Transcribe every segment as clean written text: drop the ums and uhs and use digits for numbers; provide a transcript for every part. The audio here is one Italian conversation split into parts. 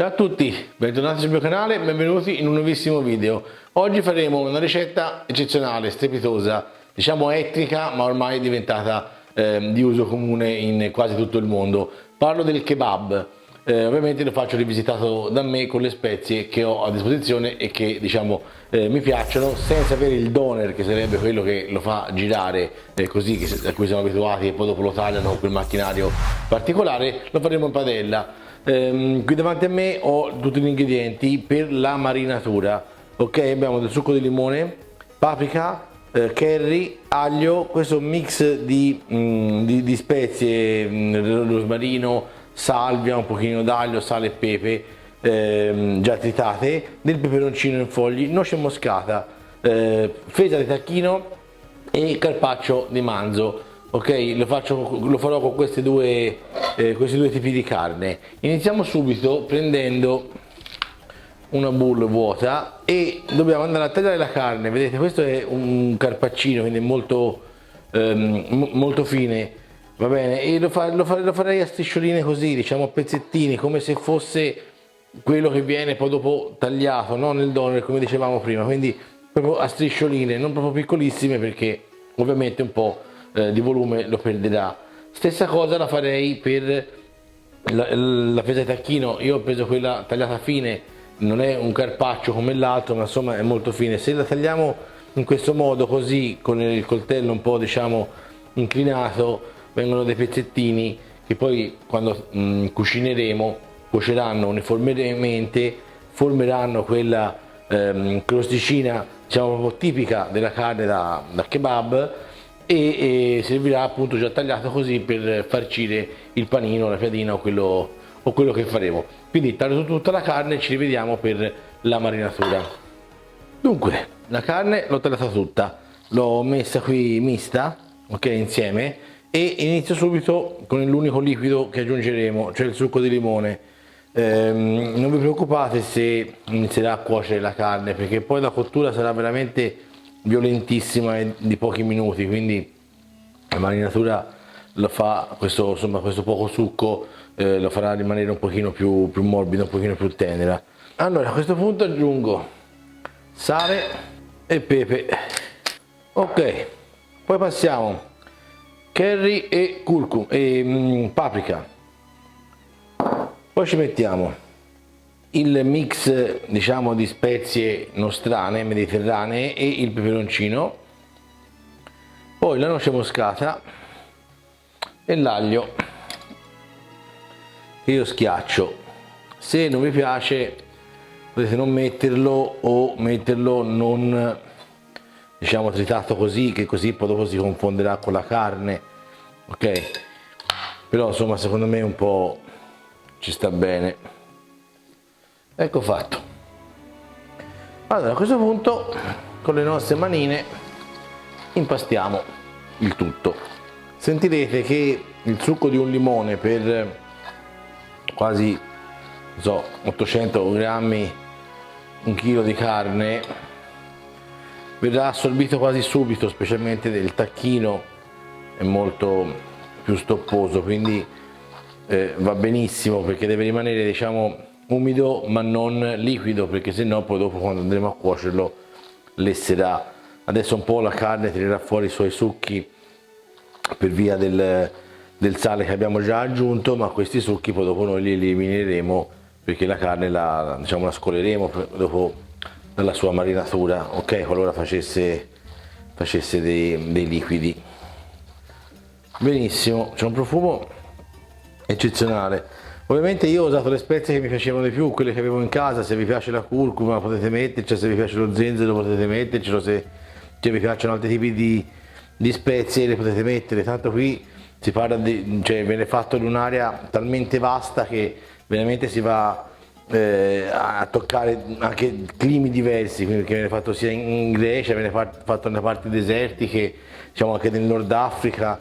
Ciao a tutti, bentornati sul mio canale e benvenuti in un nuovissimo video. Oggi faremo una ricetta eccezionale, strepitosa, diciamo etnica, ma ormai diventata di uso comune in quasi tutto il mondo. Parlo del kebab. Ovviamente lo faccio rivisitato da me con le spezie che ho a disposizione e che diciamo mi piacciono, senza avere il doner, che sarebbe quello che lo fa girare così, a cui siamo abituati, e poi dopo lo tagliano con quel macchinario particolare. Lo faremo in padella. Qui davanti a me ho tutti gli ingredienti per la marinatura. Ok, abbiamo del succo di limone, paprika, curry, aglio, questo mix di spezie, rosmarino, salvia, un pochino d'aglio, sale e pepe già tritate, del peperoncino in fogli, noce moscata, feta di tacchino e carpaccio di manzo. Ok, lo farò con questi due tipi di carne. Iniziamo subito prendendo una bowl vuota e dobbiamo andare a tagliare la carne. Vedete, questo è un carpaccino, quindi molto, molto fine, va bene? E lo farei a striscioline così, diciamo a pezzettini, come se fosse quello che viene poi dopo tagliato, non nel doner come dicevamo prima, quindi proprio a striscioline, non proprio piccolissime, perché ovviamente un po' di volume lo perderà. Stessa cosa la farei per la feta di tacchino. Io ho preso quella tagliata fine, non è un carpaccio come l'altro, ma insomma è molto fine. Se la tagliamo in questo modo, così, con il coltello un po' diciamo inclinato, vengono dei pezzettini che poi quando cucineremo cuoceranno uniformemente, formeranno quella crosticina diciamo proprio tipica della carne da kebab, e servirà appunto già tagliato così per farcire il panino, la piadina o quello che faremo. Quindi taglio tutta la carne e ci rivediamo per la marinatura. Dunque, la carne l'ho tagliata tutta, l'ho messa qui mista, ok, insieme, e inizio subito con l'unico liquido che aggiungeremo, cioè il succo di limone. Non vi preoccupate se inizierà a cuocere la carne, perché poi la cottura sarà veramente violentissima e di pochi minuti, quindi la marinatura lo fa questo poco succo, lo farà rimanere un pochino più morbida, un pochino più tenera. Allora a questo punto aggiungo sale e pepe, ok, poi passiamo curry e curcuma e paprika, poi ci mettiamo il mix diciamo di spezie nostrane, mediterranee, e il peperoncino, poi la noce moscata e l'aglio che io schiaccio. Se non vi piace potete non metterlo, o metterlo non diciamo tritato così, che così poi dopo si confonderà con la carne, ok? Però insomma secondo me un po' ci sta bene. Ecco fatto. Allora a questo punto con le nostre manine impastiamo il tutto. Sentirete che il succo di un limone per quasi 800 grammi, un chilo di carne, verrà assorbito quasi subito, specialmente del tacchino, è molto più stopposo, quindi va benissimo, perché deve rimanere diciamo umido ma non liquido, perché sennò poi dopo quando andremo a cuocerlo lesserà. Adesso un po' la carne tirerà fuori i suoi succhi per via del sale che abbiamo già aggiunto, ma questi succhi poi dopo noi li elimineremo, perché la carne la scoleremo dopo dalla sua marinatura, ok, qualora facesse dei liquidi. Benissimo, c'è un profumo eccezionale. Ovviamente io ho usato le spezie che mi piacevano di più, quelle che avevo in casa. Se vi piace la curcuma potete metterci, se vi piace lo zenzero potete mettercelo, se vi piacciono altri tipi di spezie le potete mettere. Tanto qui si parla viene fatto in un'area talmente vasta che veramente si va a toccare anche climi diversi, quindi che viene fatto sia in Grecia, viene fatto nelle parti desertiche, diciamo anche nel Nord Africa,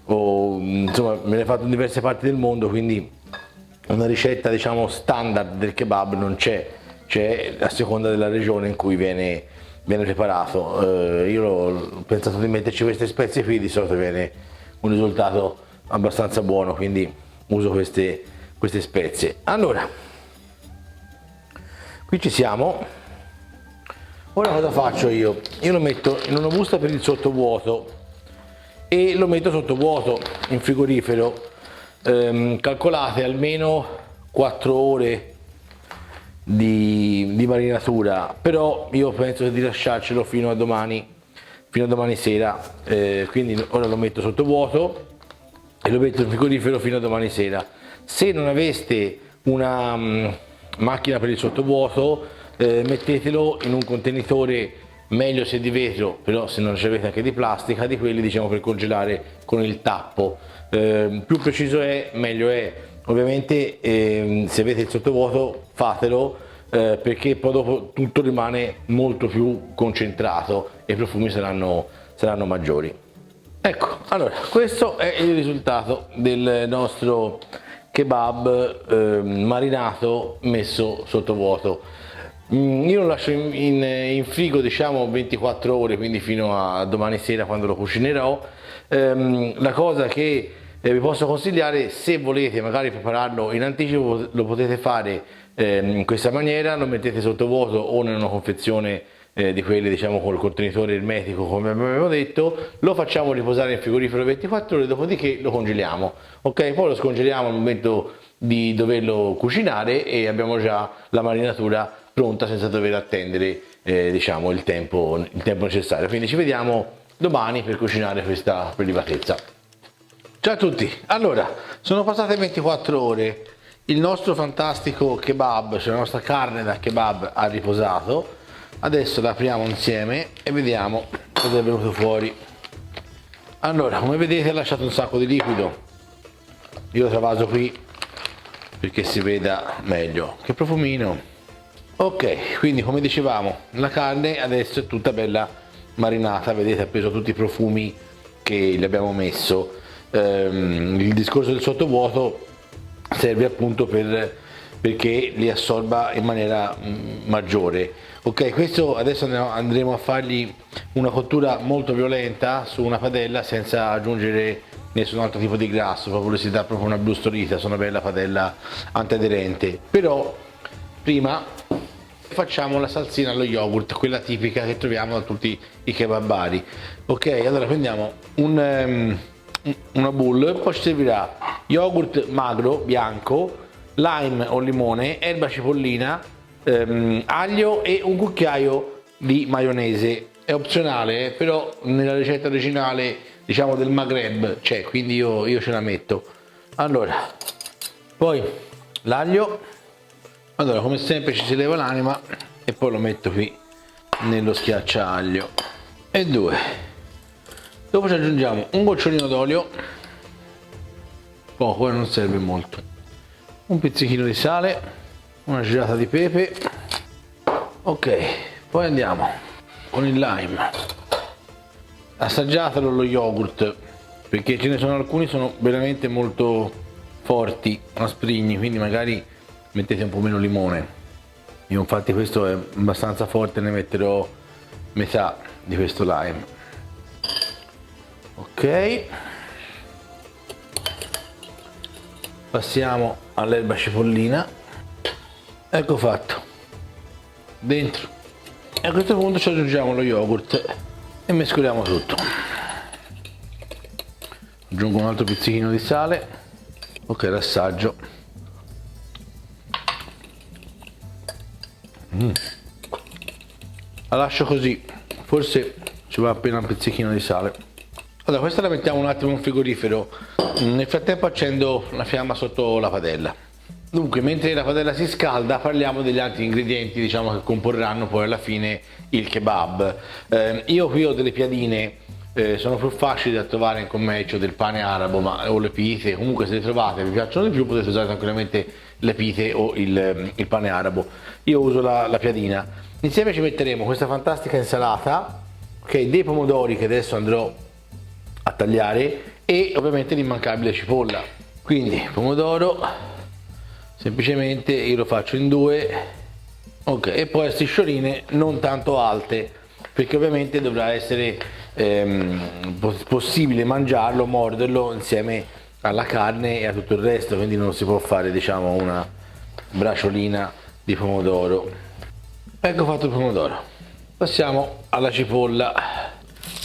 o insomma viene fatto in diverse parti del mondo, quindi una ricetta diciamo standard del kebab non c'è a seconda della regione in cui viene preparato. Io ho pensato di metterci queste spezie qui, di solito viene un risultato abbastanza buono, quindi uso queste spezie. Allora Qui ci siamo. Ora cosa faccio io? Io lo metto in una busta per il sottovuoto e lo metto sottovuoto in frigorifero. Calcolate almeno 4 ore di marinatura, però io penso di lasciarcelo fino a domani sera. Quindi ora lo metto sottovuoto e lo metto in frigorifero fino a domani sera. Se non aveste una macchina per il sottovuoto, mettetelo in un contenitore, meglio se di vetro, però se non ce l'avete anche di plastica, di quelli diciamo per congelare con il tappo. Più preciso è, meglio è. Ovviamente se avete il sottovuoto fatelo, perché poi dopo tutto rimane molto più concentrato e i profumi saranno maggiori. Ecco, allora questo è il risultato del nostro kebab marinato messo sottovuoto. Io lo lascio in frigo diciamo 24 ore, quindi fino a domani sera quando lo cucinerò. La cosa che vi posso consigliare, se volete magari prepararlo in anticipo, lo potete fare in questa maniera: lo mettete sottovuoto o in una confezione di quelle diciamo col contenitore ermetico come abbiamo detto, lo facciamo riposare in frigorifero 24 ore, dopodiché lo congeliamo, ok? Poi lo scongeliamo al momento di doverlo cucinare e abbiamo già la marinatura pronta senza dover attendere diciamo il tempo necessario. Quindi ci vediamo domani per cucinare questa prelibatezza. Ciao a tutti, allora sono passate 24 ore, il nostro fantastico kebab, cioè la nostra carne da kebab ha riposato. Adesso la apriamo insieme e vediamo cosa è venuto fuori. Allora, come vedete ha lasciato un sacco di liquido, io lo travaso qui perché si veda meglio. Che profumino! Ok, quindi come dicevamo, la carne adesso è tutta bella marinata, vedete ha preso tutti i profumi che gli abbiamo messo. Il discorso del sottovuoto serve appunto perché li assorba in maniera maggiore. Ok, questo adesso andremo a fargli una cottura molto violenta su una padella senza aggiungere nessun altro tipo di grasso, proprio si dà proprio una brustolita su una bella padella antiaderente. Però prima facciamo la salsina allo yogurt, quella tipica che troviamo da tutti i kebabari. Ok, allora prendiamo una bowl, poi ci servirà yogurt magro bianco, lime o limone, erba cipollina, aglio e un cucchiaio di maionese. È opzionale, però nella ricetta originale diciamo del Maghreb c'è, quindi io ce la metto. Allora, poi l'aglio, allora come sempre ci si leva l'anima e poi lo metto qui nello schiacciaglio e 2. Dopo ci aggiungiamo un gocciolino d'olio, poco non serve molto, un pizzichino di sale, una girata di pepe. Ok, poi andiamo con il lime, assaggiatelo lo yogurt perché ce ne sono alcuni sono veramente molto forti, asprigni, quindi magari mettete un po' meno limone. Io infatti questo è abbastanza forte, ne metterò metà di questo lime. Ok, passiamo all'erba cipollina, ecco fatto, dentro, e a questo punto ci aggiungiamo lo yogurt e mescoliamo tutto. Aggiungo un altro pizzichino di sale, ok, l'assaggio. La lascio così, forse ci va appena un pizzichino di sale. Allora, questa la mettiamo un attimo in frigorifero, nel frattempo accendo la fiamma sotto la padella. Dunque, mentre la padella si scalda parliamo degli altri ingredienti diciamo che comporranno poi alla fine il kebab. Io qui ho delle piadine, sono più facili da trovare in commercio del pane arabo o le pite, comunque se le trovate e vi piacciono di più potete usare tranquillamente le pite o il pane arabo. Io uso la piadina. Insieme ci metteremo questa fantastica insalata, ok, dei pomodori che adesso andrò a tagliare e ovviamente l'immancabile cipolla. Quindi pomodoro, semplicemente io lo faccio in 2, ok, e poi a striscioline non tanto alte perché ovviamente dovrà essere possibile mangiarlo, morderlo insieme alla carne e a tutto il resto, quindi non si può fare diciamo una braciolina di pomodoro. Ecco fatto il pomodoro. Passiamo alla cipolla.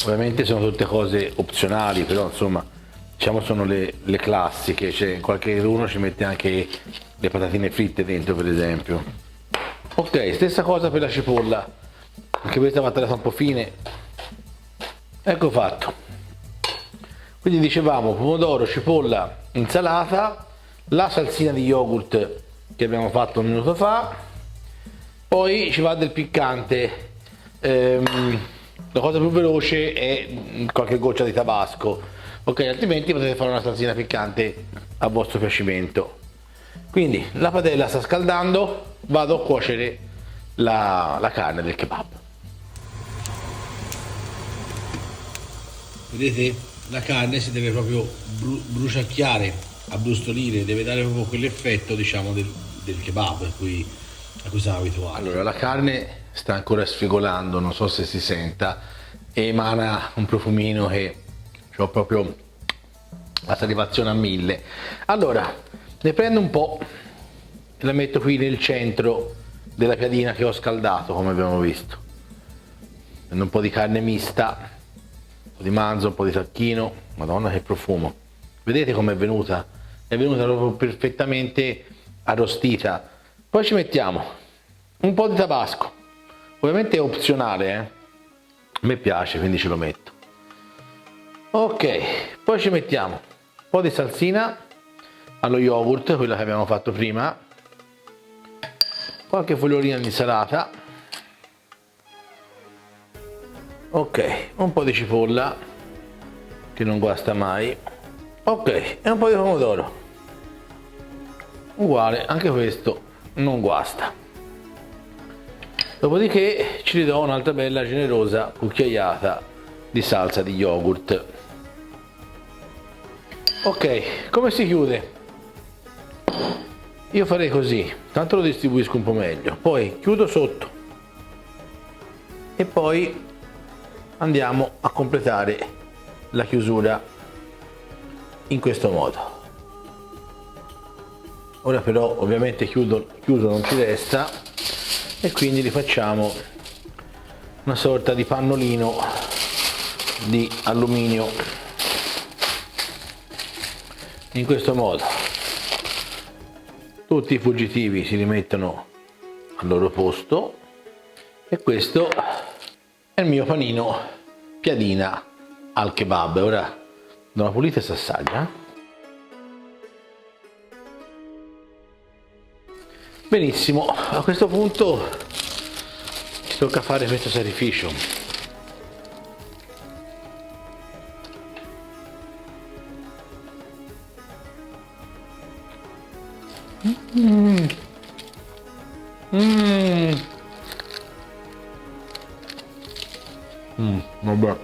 Ovviamente sono tutte cose opzionali, però insomma, diciamo sono le classiche. C'è qualcuno ci mette anche le patatine fritte dentro, per esempio. Ok, stessa cosa per la cipolla, anche questa va tagliata un po' fine. Ecco fatto. Quindi dicevamo pomodoro, cipolla, insalata, la salsina di yogurt che abbiamo fatto un minuto fa. Poi ci va del piccante, la cosa più veloce è qualche goccia di tabasco, ok? Altrimenti potete fare una salsina piccante a vostro piacimento. Quindi la padella sta scaldando, vado a cuocere la carne del kebab. Vedete? La carne si deve proprio bruciacchiare, abbrustolire, deve dare proprio quell'effetto, diciamo, del kebab a cui siamo abituati. Allora, la carne sta ancora sfigolando, non so se si senta, e emana un profumino che ho proprio la salivazione a 1000. Allora, ne prendo un po' e la metto qui nel centro della piadina che ho scaldato, come abbiamo visto. Prendo un po' di carne mista, un po' di manzo, un po' di tacchino. Madonna che profumo. Vedete com'è venuta? È venuta proprio perfettamente arrostita. Poi ci mettiamo un po' di tabasco, ovviamente è opzionale, a me piace quindi ce lo metto. Ok, poi ci mettiamo un po' di salsina allo yogurt, quella che abbiamo fatto prima, qualche fogliolina di insalata, ok, un po' di cipolla che non guasta mai, ok, e un po' di pomodoro, uguale, anche questo non guasta. Dopodiché ci ridò un'altra bella generosa cucchiaiata di salsa di yogurt. Ok, come si chiude? Io farei così, tanto lo distribuisco un po' meglio, poi chiudo sotto e poi andiamo a completare la chiusura in questo modo. Ora però ovviamente chiuso non ci resta e quindi rifacciamo una sorta di pannolino di alluminio in questo modo. Tutti i fuggitivi si rimettono al loro posto e questo è il mio panino piadina al kebab. Ora do una pulita e si assaggia. Benissimo, a questo punto ci tocca fare questo sacrificio. Vabbè.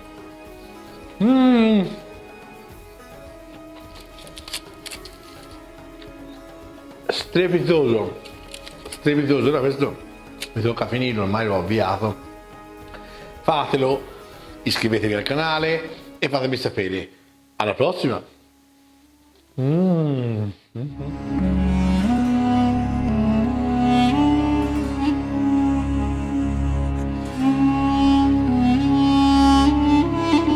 Strepitoso. Strepitoso, ora questo mi tocca finirlo, ormai l'ho avviato. Fatelo, iscrivetevi al canale e fatemi sapere. Alla prossima!